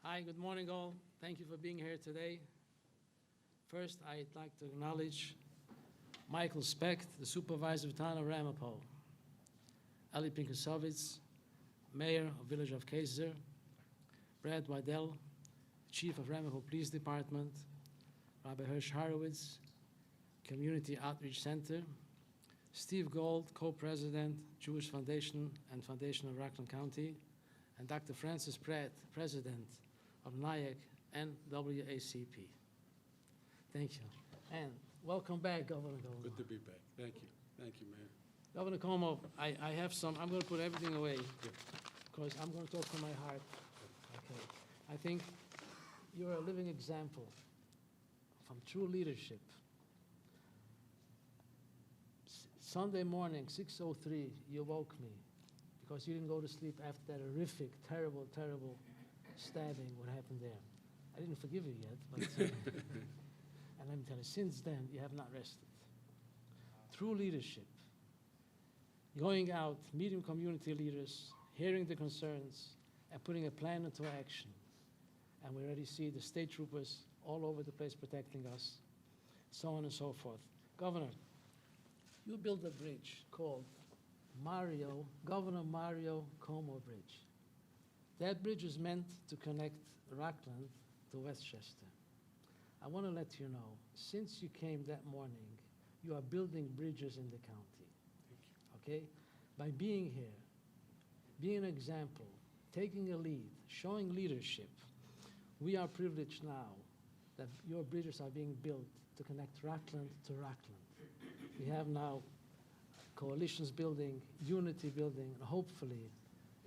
Hi, good morning all. Thank you for being here today. First, I'd like to acknowledge Michael Specht, the supervisor of the town of Ramapo, Ali Pinkasovitz, mayor of village of Kaiser, Brad Waddell, chief of Ramapo Police Department, Rabbi Hirsch Horowitz, Community Outreach Center, Steve Gold, co-president, Jewish Foundation and Foundation of Rockland County, and Dr. Francis Pratt, president of NIAC and WACP. Thank you. And welcome back, Governor Cuomo. Good to be back. Thank you. Thank you, Mayor. Governor Cuomo, I have some, I'm going to put everything away because I'm going to talk from my heart. Okay. I think you're a living example from true leadership. Sunday morning, 6:03, you woke me because you didn't go to sleep after that horrific, terrible, terrible stabbing, what happened there. I didn't forgive you yet, but and let me tell you, since then, you have not rested. True leadership, going out, meeting community leaders, hearing the concerns, and putting a plan into action. And we already see the state troopers all over the place protecting us, so on and so forth. Governor, you built a bridge called Governor Mario Cuomo Bridge. That bridge is meant to connect Rockland to Westchester. I want to let you know, since you came that morning, you are building bridges in the county. Okay? By being here, being an example, taking a lead, showing leadership, we are privileged now that your bridges are being built to connect Rockland to Rockland. We have now coalitions building, unity building, and hopefully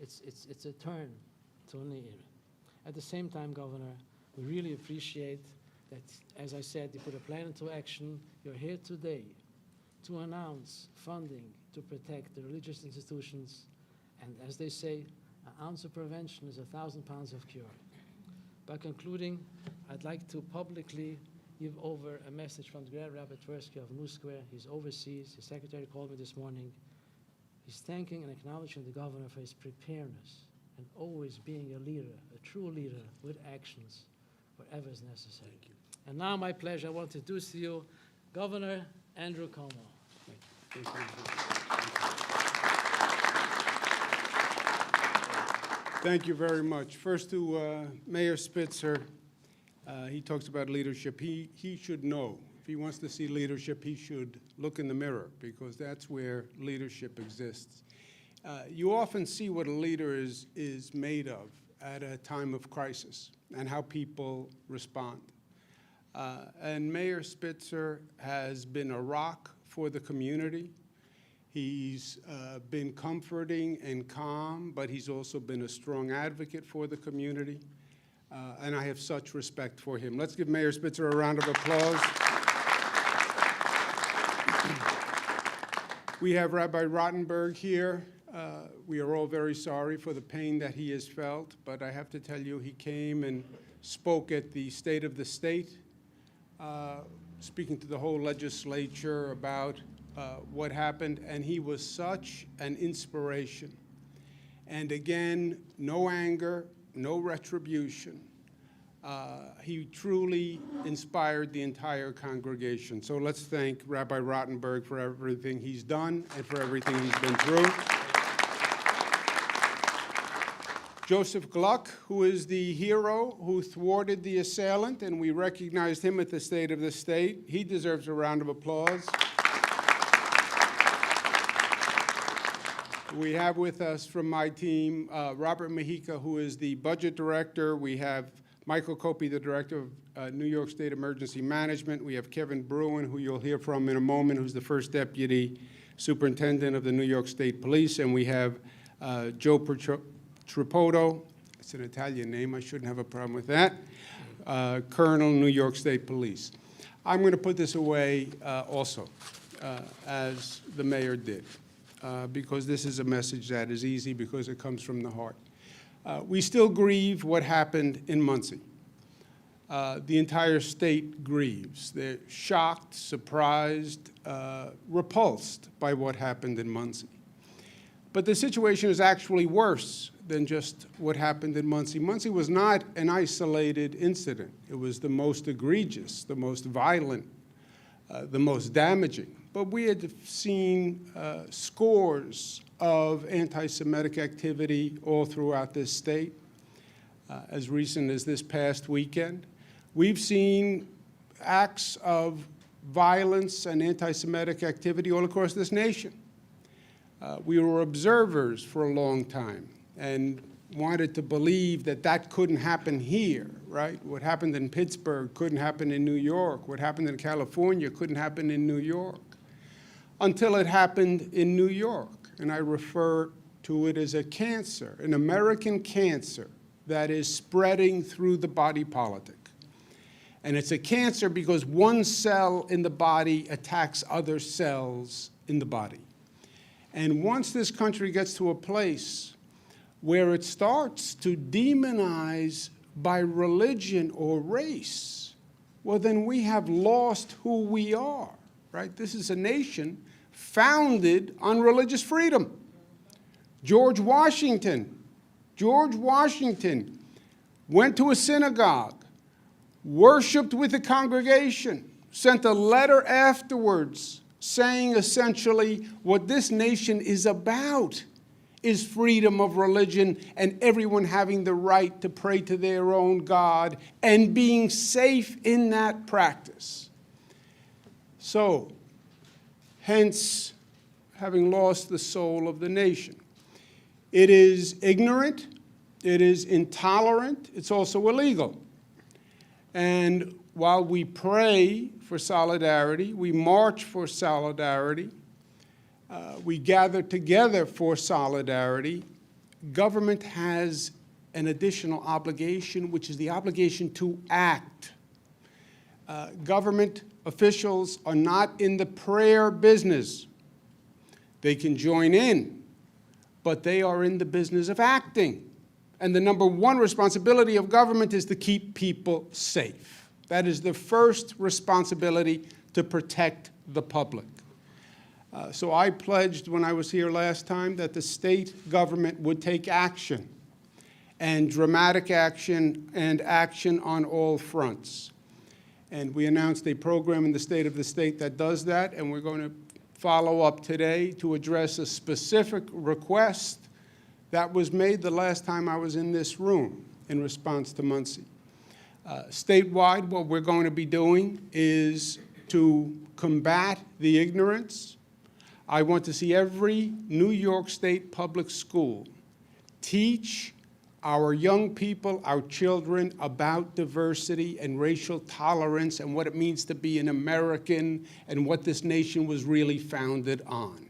it's a turn to a new era. At the same time, Governor, we really appreciate that, as I said, you put a plan into action. You're here today to announce funding to protect the religious institutions. And as they say, an ounce of prevention is 1,000 pounds of cure. By concluding, I'd like to publicly give over a message from the Grand Rabbi Tversky of New Square. He's overseas. His secretary called me this morning. He's thanking and acknowledging the governor for his preparedness and always being a leader, a true leader with actions wherever is necessary. Thank you. And now my pleasure, I want to introduce to you Governor Andrew Cuomo. Thank you. Thank you very much. First to Mayor Spitzer. He talks about leadership. He should know. If he wants to see leadership, he should look in the mirror because that's where leadership exists. You often see what a leader is made of at a time of crisis and how people respond. And Mayor Spitzer has been a rock for the community. He's been comforting and calm, but he's also been a strong advocate for the community. And I have such respect for him. Let's give Mayor Spitzer a round of applause. We have Rabbi Rottenberg here. We are all very sorry for the pain that he has felt, but I have to tell you, he came and spoke at the State of the State, speaking to the whole legislature about what happened, and he was such an inspiration. And again, no anger, no retribution. He truly inspired the entire congregation. So let's thank Rabbi Rottenberg for everything he's done and for everything he's been through. Joseph Gluck, who is the hero who thwarted the assailant, and we recognized him at the State of the State. He deserves a round of applause. We have with us from my team Robert Mahika, who is the budget director. We have Michael Copey, the director of New York State Emergency Management. We have Kevin Bruin, who you'll hear from in a moment, who's the first deputy superintendent of the New York State Police. And we have Joe Tripotto. It's an Italian name. I shouldn't have a problem with that. Colonel, New York State Police. I'm going to put this away also, as the mayor did. Because this is a message that is easy because it comes from the heart. We still grieve what happened in Monsey. The entire state grieves. They're shocked, surprised, repulsed by what happened in Monsey. But the situation is actually worse than just what happened in Monsey. Monsey was not an isolated incident. It was the most egregious, the most violent, the most damaging. But we had seen scores of anti-Semitic activity all throughout this state, as recent as this past weekend. We've seen acts of violence and anti-Semitic activity all across this nation. We were observers for a long time and wanted to believe that that couldn't happen here, right? What happened in Pittsburgh couldn't happen in New York. What happened in California couldn't happen in New York, until it happened in New York. And I refer to it as a cancer, an American cancer that is spreading through the body politic. And it's a cancer because one cell in the body attacks other cells in the body. And once this country gets to a place where it starts to demonize by religion or race, well, then we have lost who we are, right? This is a nation founded on religious freedom. George Washington went to a synagogue, worshiped with the congregation, sent a letter afterwards saying essentially what this nation is about is freedom of religion and everyone having the right to pray to their own God and being safe in that practice. So, hence, having lost the soul of the nation. It is ignorant, it is intolerant, it's also illegal. And while we pray for solidarity, we march for solidarity, we gather together for solidarity, government has an additional obligation, which is the obligation to act. Government officials are not in the prayer business. They can join in, but they are in the business of acting. And the number one responsibility of government is to keep people safe. That is the first responsibility, to protect the public. So I pledged when I was here last time that the state government would take action, and dramatic action, and action on all fronts. And we announced a program in the state of the state that does that, and we're going to follow up today to address a specific request that was made the last time I was in this room in response to Monsey. Statewide, what we're going to be doing is to combat the ignorance. I want to see every New York State public school teach our young people, our children, about diversity and racial tolerance and what it means to be an American and what this nation was really founded on.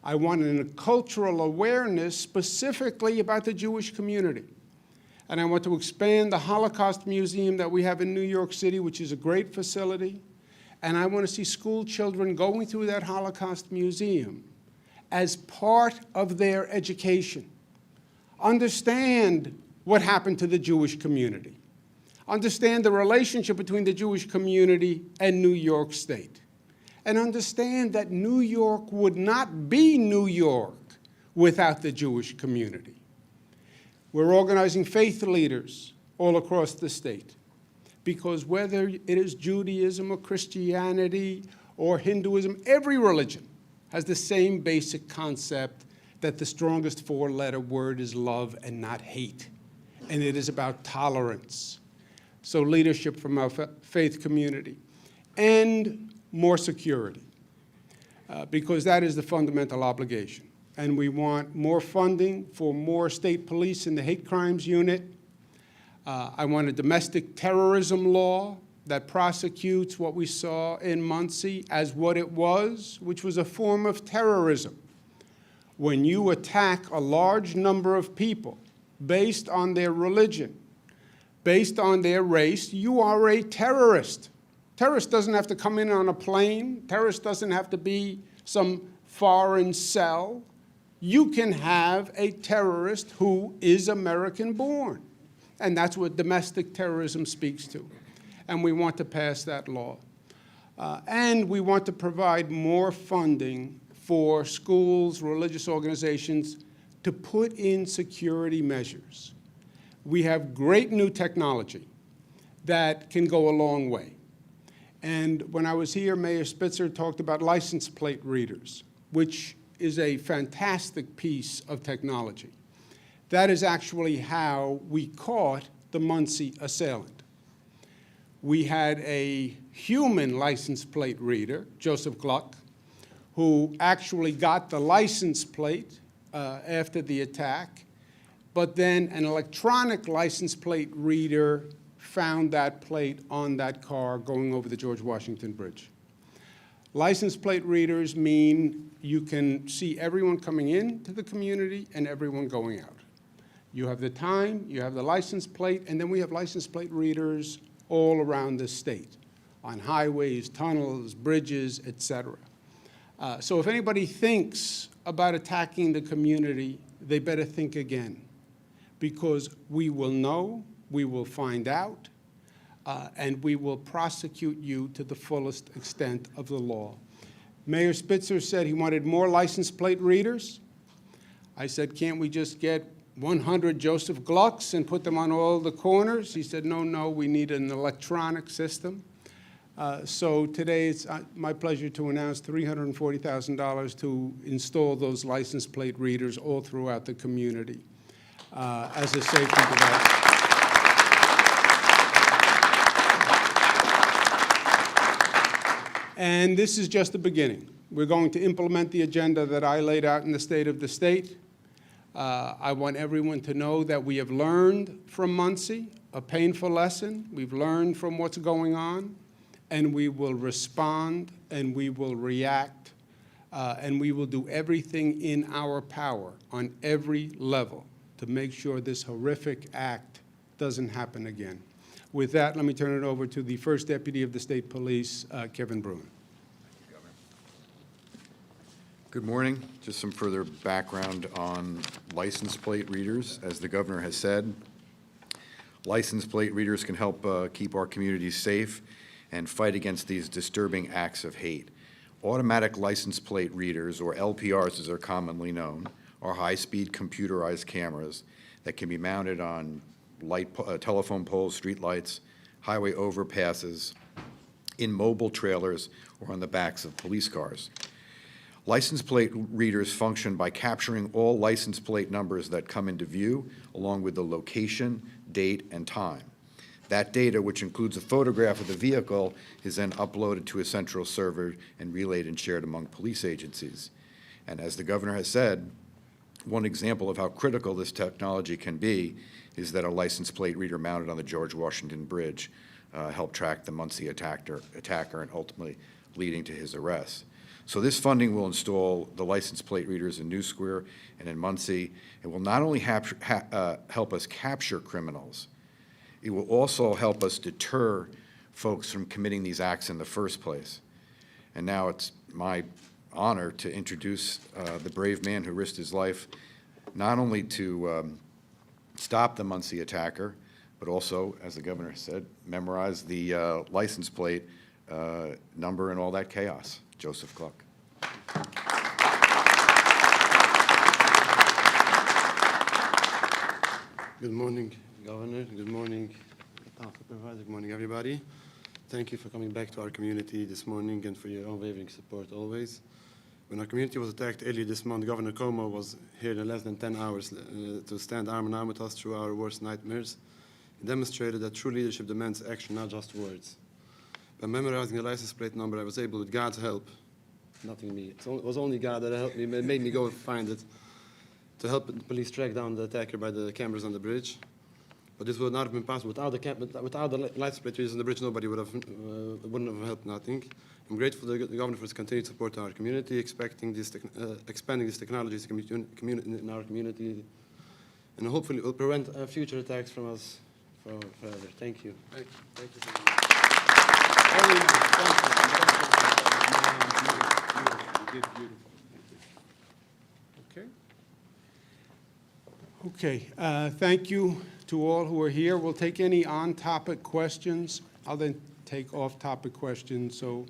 I want a cultural awareness specifically about the Jewish community. And I want to expand the Holocaust Museum that we have in New York City, which is a great facility. And I want to see school children going through that Holocaust Museum as part of their education. Understand what happened to the Jewish community. Understand the relationship between the Jewish community and New York State. And understand that New York would not be New York without the Jewish community. We're organizing faith leaders all across the state, because whether it is Judaism or Christianity or Hinduism, every religion has the same basic concept that the strongest four-letter word is love and not hate. And it is about tolerance. So leadership from our faith community. And more security, because that is the fundamental obligation. And we want more funding for more state police in the hate crimes unit. I want a domestic terrorism law that prosecutes what we saw in Monsey as what it was, which was a form of terrorism. When you attack a large number of people based on their religion, based on their race, you are a terrorist. Terrorist doesn't have to come in on a plane. Terrorist doesn't have to be some foreign cell. You can have a terrorist who is American-born. And that's what domestic terrorism speaks to. And we want to pass that law. And we want to provide more funding for schools, religious organizations to put in security measures. We have great new technology that can go a long way. And when I was here, Mayor Spitzer talked about license plate readers, which is a fantastic piece of technology. That is actually how we caught the Monsey assailant. We had a human license plate reader, Joseph Gluck, who actually got the license plate after the attack, but then an electronic license plate reader found that plate on that car going over the George Washington Bridge. License plate readers mean you can see everyone coming into the community and everyone going out. You have the time, you have the license plate, and then we have license plate readers all around the state, on highways, tunnels, bridges, et cetera. So if anybody thinks about attacking the community, they better think again, because we will know, we will find out, and we will prosecute you to the fullest extent of the law. Mayor Spitzer said he wanted more license plate readers. I said, can't we just get 100 Joseph Glucks and put them on all the corners? He said, no, we need an electronic system. So today it's my pleasure to announce $340,000 to install those license plate readers all throughout the community as a safety device. And this is just the beginning. We're going to implement the agenda that I laid out in the State of the State. I want everyone to know that we have learned from Monsey, a painful lesson. We've learned from what's going on, and we will respond, and we will react, and we will do everything in our power on every level to make sure this horrific act doesn't happen again. With that, let me turn it over to the First Deputy of the State Police, Kevin Bruin. Good morning. Just some further background on license plate readers. As the governor has said, license plate readers can help keep our communities safe and fight against these disturbing acts of hate. Automatic license plate readers, or LPRs as they're commonly known, are high-speed computerized cameras that can be mounted on telephone poles, street lights, highway overpasses, in mobile trailers, or on the backs of police cars. License plate readers function by capturing all license plate numbers that come into view, along with the location, date, and time. That data, which includes a photograph of the vehicle, is then uploaded to a central server and relayed and shared among police agencies. And as the governor has said, one example of how critical this technology can be is that a license plate reader mounted on the George Washington Bridge helped track the Monsey attacker and ultimately leading to his arrest. So this funding will install the license plate readers in New Square and in Monsey. It will not only help us capture criminals, it will also help us deter folks from committing these acts in the first place. And now it's my honor to introduce the brave man who risked his life not only to stop the Monsey attacker, but also, as the governor said, memorize the license plate number and all that chaos. Joseph Gluck. Good morning, Governor. Good morning, Supervisor. Good morning, everybody. Thank you for coming back to our community this morning and for your unwavering support always. When our community was attacked earlier this month, Governor Cuomo was here in less than 10 hours to stand arm in arm with us through our worst nightmares. He demonstrated that true leadership demands action, not just words. By memorizing the license plate number, I was able, with God's help, nothing me, it was only God that helped me, made me go find it, to help the police track down the attacker by the cameras on the bridge. But this would not have been possible. Without the license plate readers on the bridge, nobody wouldn't have helped nothing. I'm grateful to the governor for his continued support to our community, expanding these technologies in our community, and hopefully it will prevent future attacks from us forever. Thank you. Thank you so much. Very nice. Thank you. You did beautiful. Okay. Thank you to all who are here. We'll take any on-topic questions. I'll then take off-topic questions. So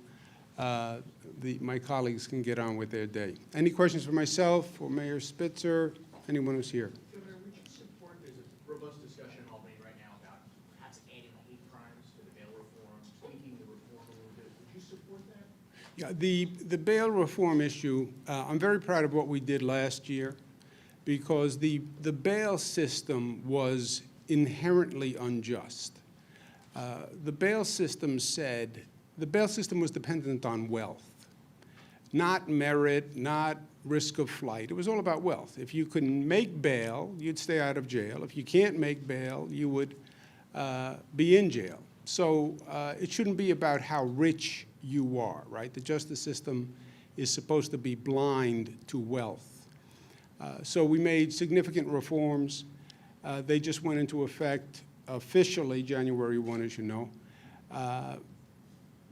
my colleagues can get on with their day. Any questions for myself or Mayor Spitzer, anyone who's here? Governor, would you support, there's a robust discussion in Albany right now about perhaps adding hate crimes to the bail reform, tweaking the reform a little bit. Would you support that? Yeah, the bail reform issue, I'm very proud of what we did last year, because the bail system was inherently unjust. The bail system was dependent on wealth, not merit, not risk of flight. It was all about wealth. If you can make bail, you'd stay out of jail. If you can't make bail, you would be in jail. So it shouldn't be about how rich you are, right? The justice system is supposed to be blind to wealth. So we made significant reforms. They just went into effect officially January 1, as you know.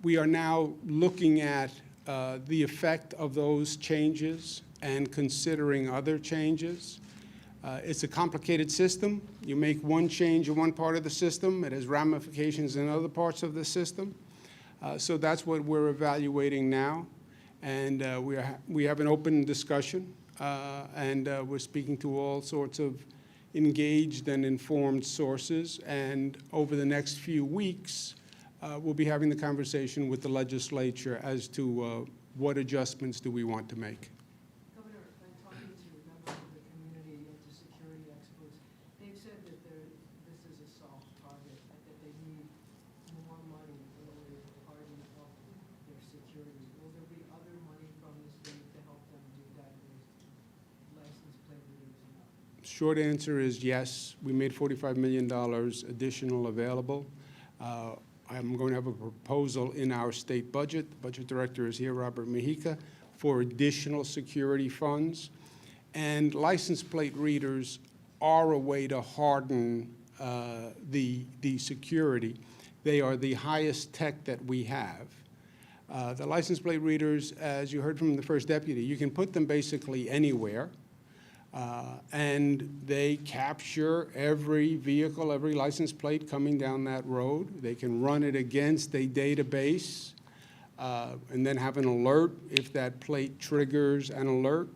We are now looking at the effect of those changes and considering other changes. It's a complicated system. You make one change in one part of the system, it has ramifications in other parts of the system. So that's what we're evaluating now. And we have an open discussion, and we're speaking to all sorts of engaged and informed sources. And over the next few weeks, we'll be having the conversation with the legislature as to what adjustments do we want to make. Governor, I'm talking to members of the community and to security experts. They've said that this is a soft target, that they need more money in order to harden up their security. Will there be other money from the state to help them do that with license plate readers and that? Short answer is yes. We made $45 million additional available. I'm going to have a proposal in our state budget. The budget director is here, Robert Mejica, for additional security funds. And license plate readers are a way to harden the security. They are the highest tech that we have. The license plate readers, as you heard from the first deputy, you can put them basically anywhere. And they capture every vehicle, every license plate coming down that road. They can run it against a database and then have an alert if that plate triggers an alert.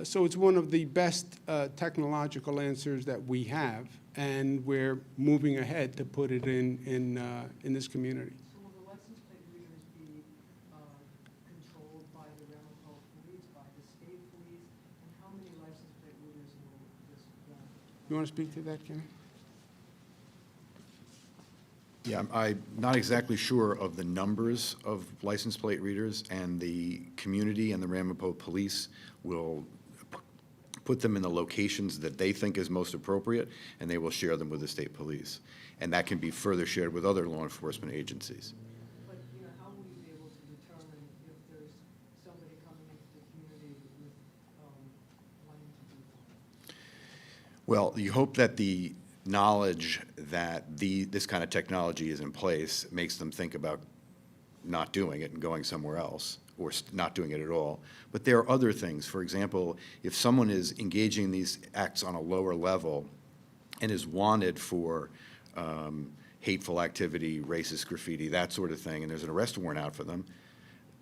So it's one of the best technological answers that we have, and we're moving ahead to put it in this community. So will the license plate readers be controlled by the Ramapo police, by the state police? And how many license plate readers will this run? You want to speak to that, Kenny? Yeah, I'm not exactly sure of the numbers of license plate readers, and the community and the Ramapo police will put them in the locations that they think is most appropriate, and they will share them with the state police. And that can be further shared with other law enforcement agencies. But, how will you be able to determine if there's somebody coming into the community with wanting to do that? Well, you hope that the knowledge that this kind of technology is in place makes them think about not doing it and going somewhere else, or not doing it at all. But there are other things. For example, if someone is engaging in these acts on a lower level and is wanted for hateful activity, racist graffiti, that sort of thing, and there's an arrest warrant out for them,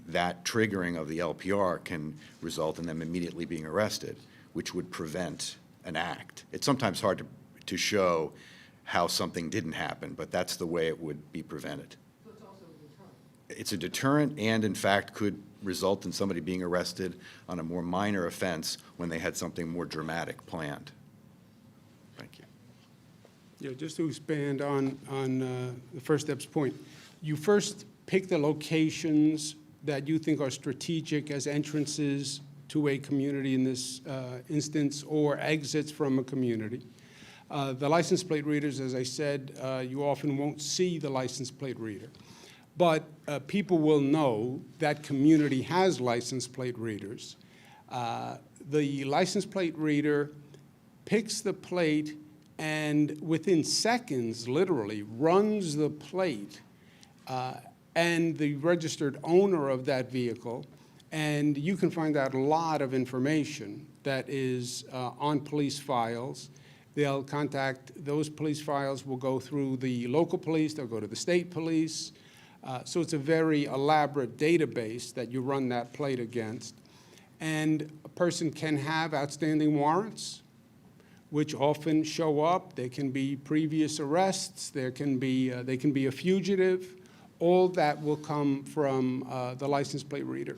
that triggering of the LPR can result in them immediately being arrested, which would prevent an act. It's sometimes hard to show how something didn't happen, but that's the way it would be prevented. So it's also a deterrent. It's a deterrent, and in fact could result in somebody being arrested on a more minor offense when they had something more dramatic planned. Thank you. Yeah, just to expand on the First Step's point, you first pick the locations that you think are strategic as entrances to a community in this instance, or exits from a community. The license plate readers, as I said, you often won't see the license plate reader. But people will know that community has license plate readers. The license plate reader picks the plate and within seconds, literally, runs the plate and the registered owner of that vehicle, and you can find out a lot of information that is on police files. They'll contact, those police files will go through the local police, they'll go to the state police. So it's a very elaborate database that you run that plate against. And a person can have outstanding warrants, which often show up. There can be previous arrests. They can be a fugitive. All that will come from the license plate reader.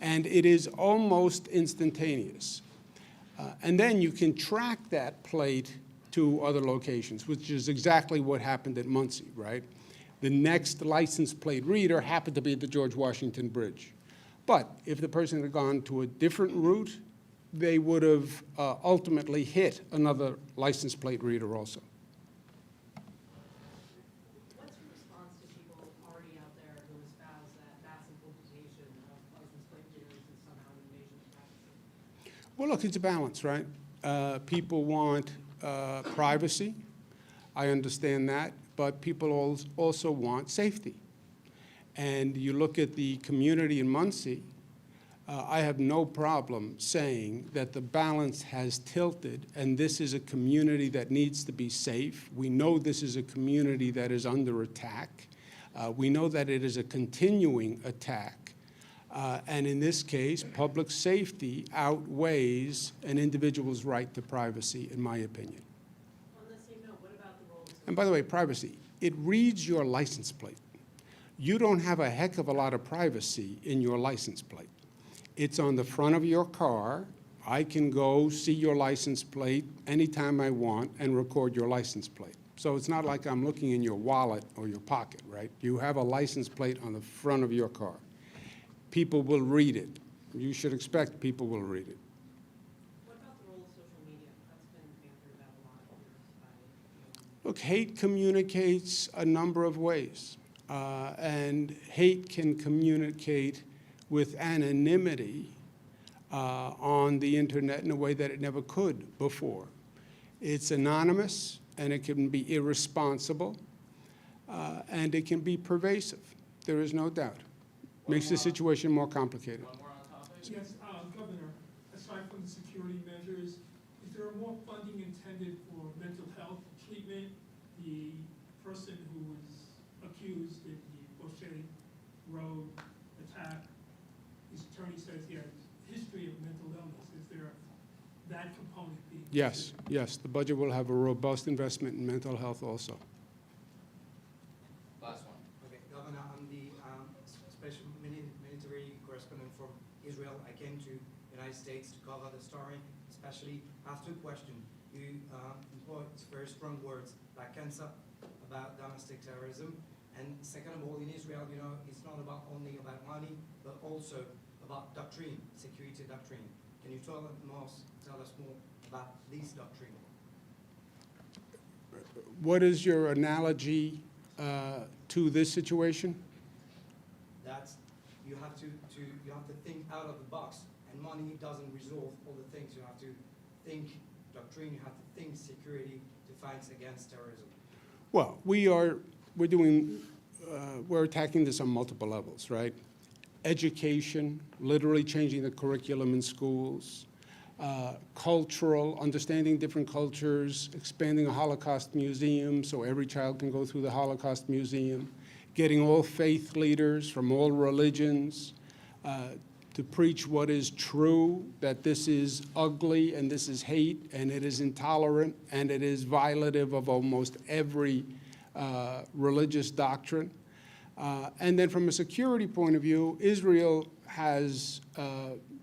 And it is almost instantaneous. And then you can track that plate to other locations, which is exactly what happened at Monsey, right? The next license plate reader happened to be at the George Washington Bridge. But if the person had gone to a different route, they would have ultimately hit another license plate reader also. What's your response to people already out there who espouse that massive implementation of license plate readers is somehow an invasion of privacy? Well, look, it's a balance, right? People want privacy. I understand that. But people also want safety. And you look at the community in Monsey, I have no problem saying that the balance has tilted, and this is a community that needs to be safe. We know this is a community that is under attack. We know that it is a continuing attack. And in this case, public safety outweighs an individual's right to privacy, in my opinion. On the same note, what about the role of And by the way, privacy, it reads your license plate. You don't have a heck of a lot of privacy in your license plate. It's on the front of your car. I can go see your license plate anytime I want and record your license plate. So it's not like I'm looking in your wallet or your pocket, right? You have a license plate on the front of your car. People will read it. You should expect people will read it. What about the role of social media? That's been bantered about a lot here by Look, hate communicates a number of ways. And hate can communicate with anonymity on the internet in a way that it never could before. It's anonymous, and it can be irresponsible, and it can be pervasive. There is no doubt. Makes the situation more complicated. Yes, Governor, aside from the security measures, is there more funding intended for mental health treatment? The person who was accused in the Boucher Road attack, his attorney says he has a history of mental illness. Is there that component being Yes, yes, the budget will have a robust investment in mental health also. Last one. Okay, Governor, I'm the special military correspondent from Israel. I came to the United States to cover the story, especially after question. You employed very strong words like cancer, about domestic terrorism. And second of all, in Israel, you know, it's not only about money, but also about doctrine, security doctrine. Can you tell us more about this doctrine? What is your analogy to this situation? That you have to think out of the box, and money doesn't resolve all the things. You have to think doctrine. You have to think security to fight against terrorism. Well, we're attacking this on multiple levels, right? Education, literally changing the curriculum in schools, cultural, understanding different cultures, expanding a Holocaust museum so every child can go through the Holocaust museum, getting all faith leaders from all religions to preach what is true, that this is ugly and this is hate and it is intolerant and it is violative of almost every religious doctrine. And then from a security point of view, Israel has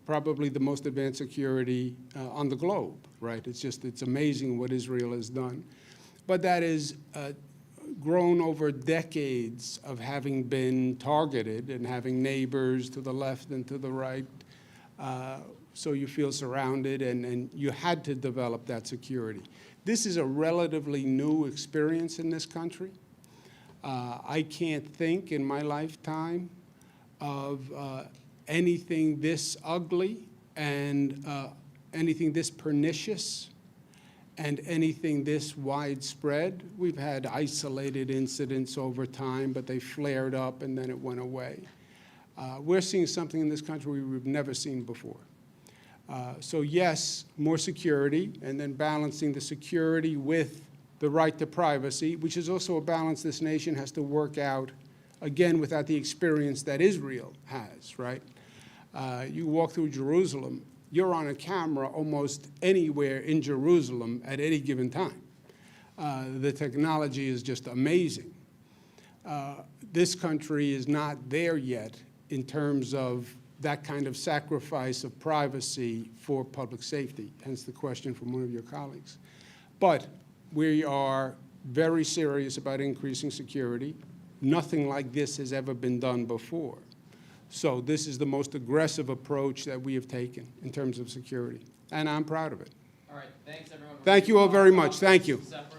probably the most advanced security on the globe, right? It's amazing what Israel has done. But that is grown over decades of having been targeted and having neighbors to the left and to the right. So you feel surrounded, and you had to develop that security. This is a relatively new experience in this country. I can't think in my lifetime of anything this ugly and anything this pernicious and anything this widespread. We've had isolated incidents over time, but they flared up and then it went away. We're seeing something in this country we've never seen before. So yes, more security, and then balancing the security with the right to privacy, which is also a balance this nation has to work out again, without the experience that Israel has, right? You walk through Jerusalem, you're on a camera almost anywhere in Jerusalem at any given time. The technology is just amazing. This country is not there yet in terms of that kind of sacrifice of privacy for public safety, hence the question from one of your colleagues. But we are very serious about increasing security. Nothing like this has ever been done before. So this is the most aggressive approach that we have taken in terms of security, and I'm proud of it. All right, thanks everyone. Thank you all very much. Thank you. Separate.